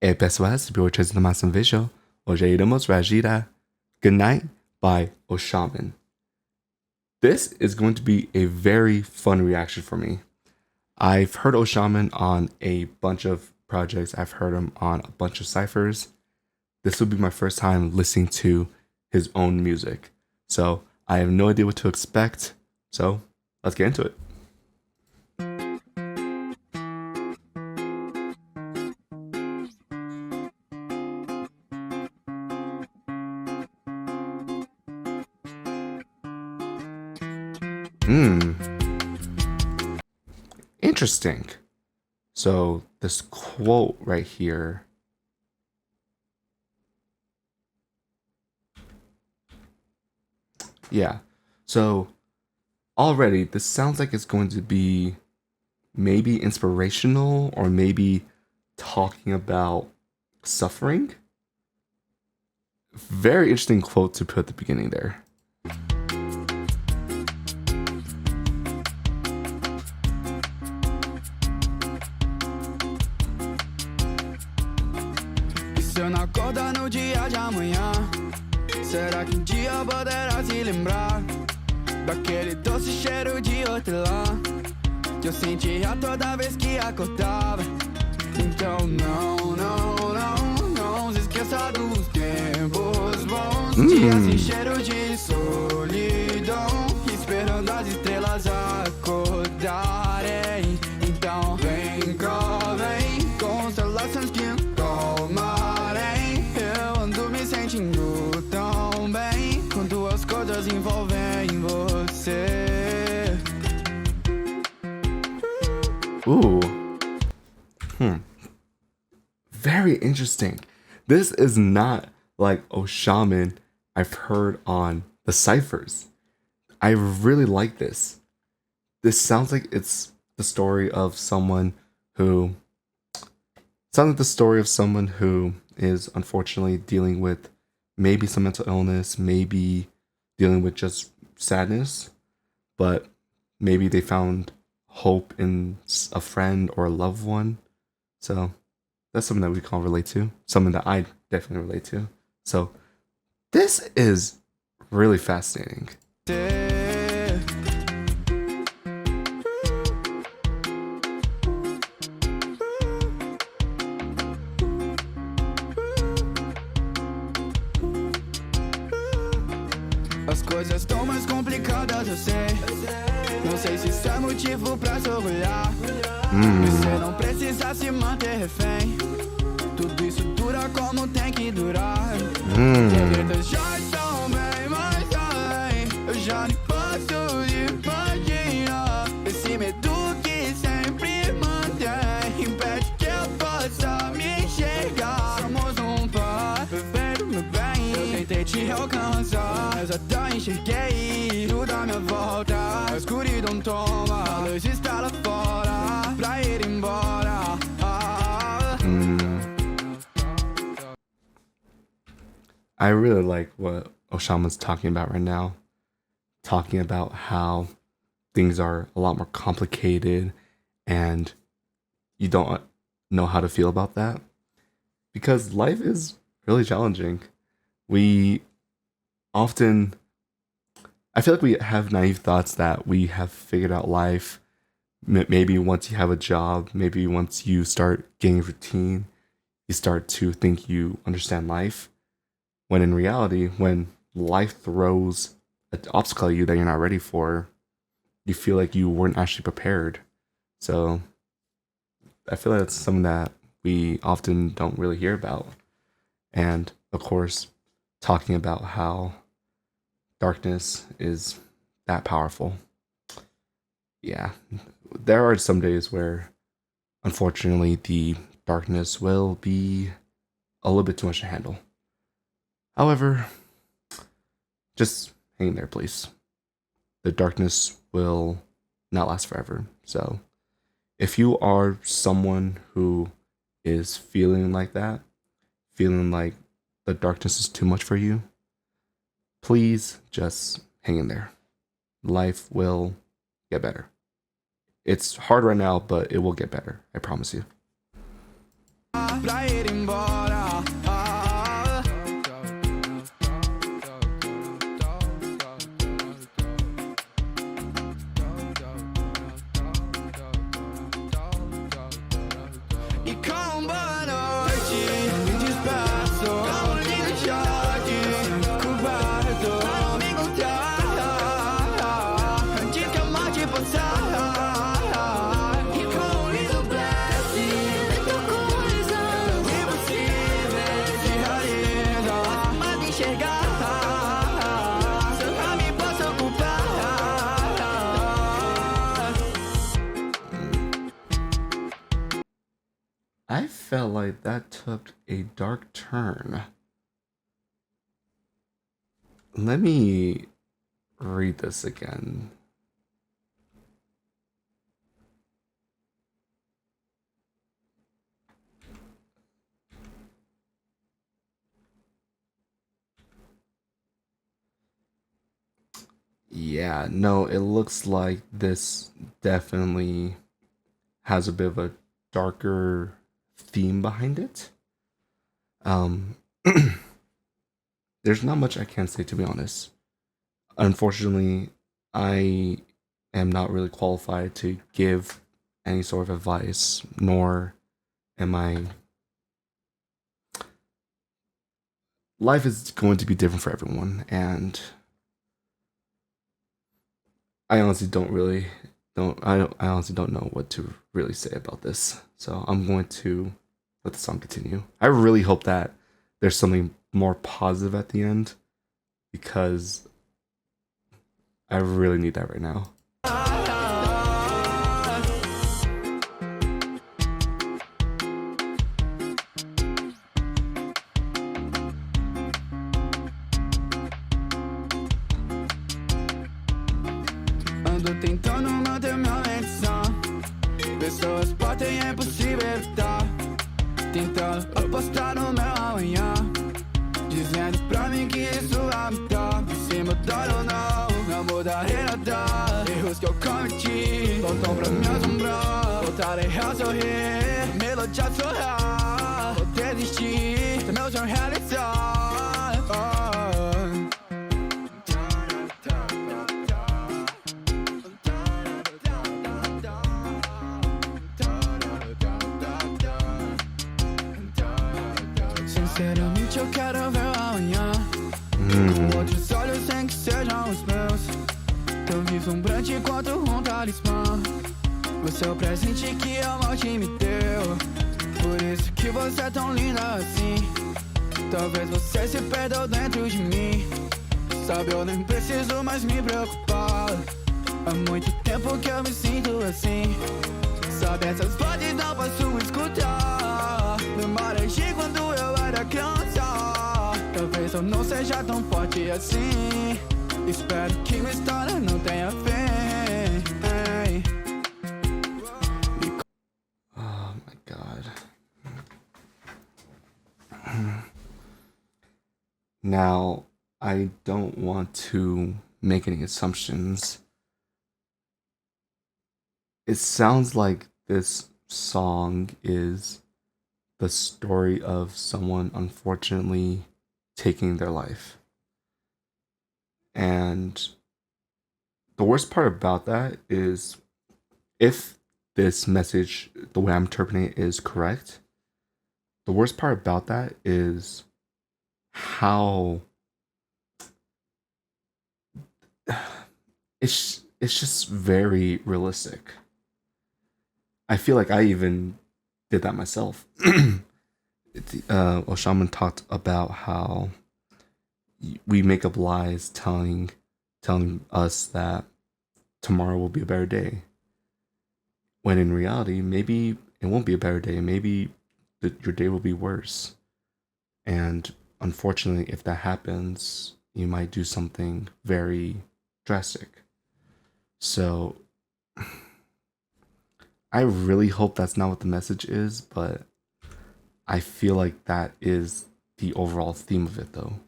E pessoal, subiu trazendo mais um vídeo. Hoje iremos reagir a Goodnight by Shaman. This is going to be a very fun reaction for me. I've heard Shaman on a bunch of projects. I've heard him on a bunch of ciphers. This will be my first time listening to his own music. So I have no idea what to expect. So let's get into it. Interesting. So this quote right here. Yeah. So already this sounds like it's going to be maybe inspirational or maybe talking about suffering. Very interesting quote to put at the beginning there. Se eu não acordar no dia de amanhã, será que um dia poderá se lembrar daquele doce cheiro de hortelã que eu sentia toda vez que acordava? Então não se esqueça dos tempos bons, dias sem cheiro de solidão, esperando as estrelas acordarem. Então vem cá, vem, constelações que tomarem. Eu ando me sentindo tão bem quando as coisas envolvem você. Ooh. Very interesting. This is not like Shaman I've heard on the ciphers. I really like this. This sounds like it's the story of someone who is unfortunately dealing with maybe some mental illness, maybe dealing with just sadness, but maybe they found hope in a friend or a loved one. So that's something that we can all relate to, something that I definitely relate to. So this is really fascinating. As coisas estão mais complicadas, eu sei. Não sei se isso é motivo pra se orgulhar. Você não precisa se manter refém. Tudo isso dura como tem que durar. Segredos já estão bem mais além. Eu já nem posso imaginar. Esse medo que sempre mantém impede que eu possa me enxergar. Somos um par perfeito, meu bem. Eu tentei te alcançar, mas até enxerguei tudo à minha volta. A escuridão toma, a luz está lá fora pra ir embora. I really like what Oshaman's talking about right now. Talking about how things are a lot more complicated and you don't know how to feel about that. Because life is really challenging. We often, I feel like we have naive thoughts that we have figured out life. Maybe once you have a job, maybe once you start getting a routine, you start to think you understand life. When in reality, when life throws an obstacle at you that you're not ready for, you feel like you weren't actually prepared. So I feel like that's something that we often don't really hear about. And of course, talking about how darkness is that powerful. Yeah, there are some days where, unfortunately, the darkness will be a little bit too much to handle. However, just hang in there, please. The darkness will not last forever. So if you are someone who is feeling like that, feeling like the darkness is too much for you, please just hang in there. Life will get better. It's hard right now, but it will get better. I promise you. Pra ir embora. like that took a dark turn. Let me read this again. Yeah, no, it looks like this definitely has a bit of a darker theme behind it. Um, there's not much I can say, to be honest. Unfortunately, I am not really qualified to give any sort of advice, nor am I. Life is going to be different for everyone, and I honestly I honestly don't know what to really say about this. So I'm going to let the song continue. I really hope that there's something more positive at the end, because I really need that right now. Ando tentando manter minha mente sã. Pessoas podem é impossível evitar. Tentando apostar no meu amanhã. Dizendo pra mim que isso vai mudar. Se mudar ou não, não mudarei nada. Erros que eu cometi voltam pra me assombrar. Voltarei a sorrir, melodia a sorrar. Vou desistir, se meu sonho realizar. Sinceramente eu quero ver o amanhã com outros olhos sem que sejam os meus. Tão vislumbrante quanto um talismã. Você é o presente que a morte me deu. Por isso que você é tão linda assim. Talvez você se perdeu dentro de mim. Sabe, eu nem preciso mais me preocupar. Há muito tempo que eu me sinto assim. Sabe, essas vozes não posso escutar. Memórias de quando eu era criança. Talvez eu não seja tão forte assim. Espero que minha história não tenha fim. Oh my god. Now, I don't want to make any assumptions. It sounds like this song is the story of someone unfortunately taking their life. And the worst part about that is, if this message, the way I'm interpreting it, is correct, the worst part about that is how it's just very realistic. I feel like I even did that myself. Shaman talked about how we make up lies telling us that tomorrow will be a better day, when in reality maybe it won't be a better day. Maybe your day will be worse, and unfortunately, if that happens, you might do something very drastic. So I really hope that's not what the message is, but I feel like that is the overall theme of it, though.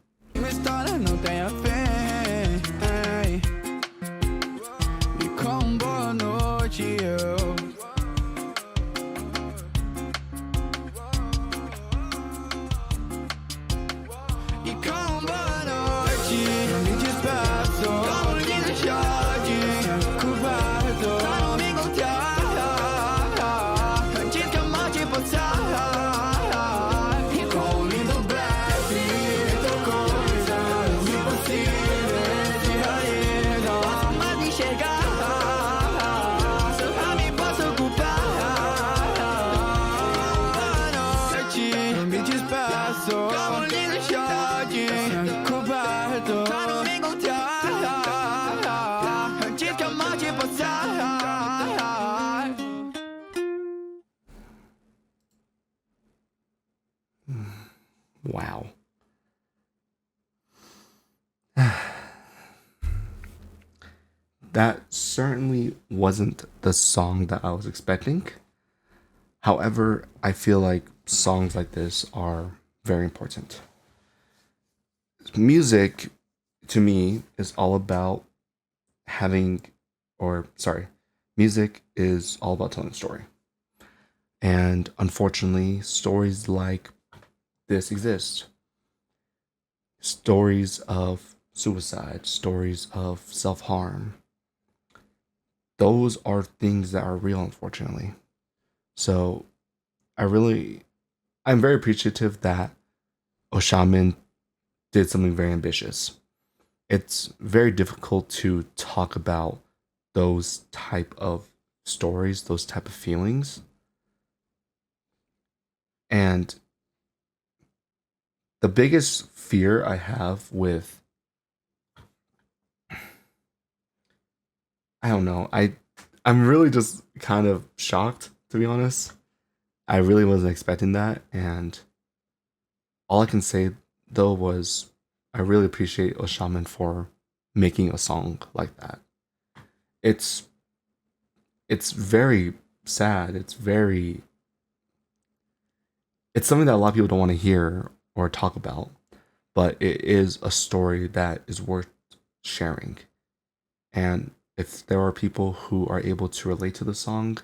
Wow. That certainly wasn't the song that I was expecting. However, I feel like songs like this are very important. Music, to me, is all about having, or sorry, music is all about telling a story. And unfortunately, stories like this exist. Stories of suicide, stories of self harm. Those are things that are real, unfortunately. So I really, I'm very appreciative that Oshaman did something very ambitious. It's very difficult to talk about those type of stories, those type of feelings. And the biggest fear I have with, I don't know, I'm really just kind of shocked, to be honest. I really wasn't expecting that, and all I can say though was I really appreciate Oshaman for making a song like that. It's it's very sad. It's something that a lot of people don't want to hear or talk about, but it is a story that is worth sharing. And if there are people who are able to relate to the song,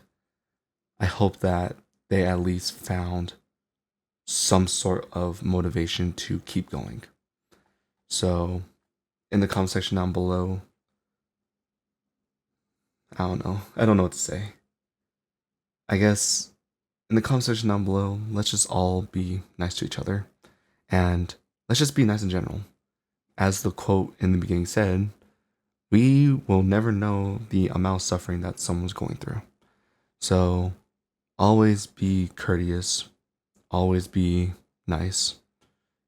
I hope that they at least found some sort of motivation to keep going. So, in the comment section down below, I don't know. I don't know what to say. I guess in the comment section down below, let's just all be nice to each other. And let's just be nice in general. As the quote in the beginning said, we will never know the amount of suffering that someone's going through. So always be courteous, always be nice,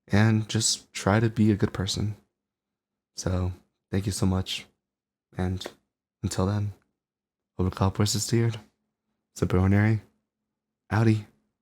and just try to be a good person. So thank you so much. And until then, hope the cop was steered. Super ordinary. Howdy.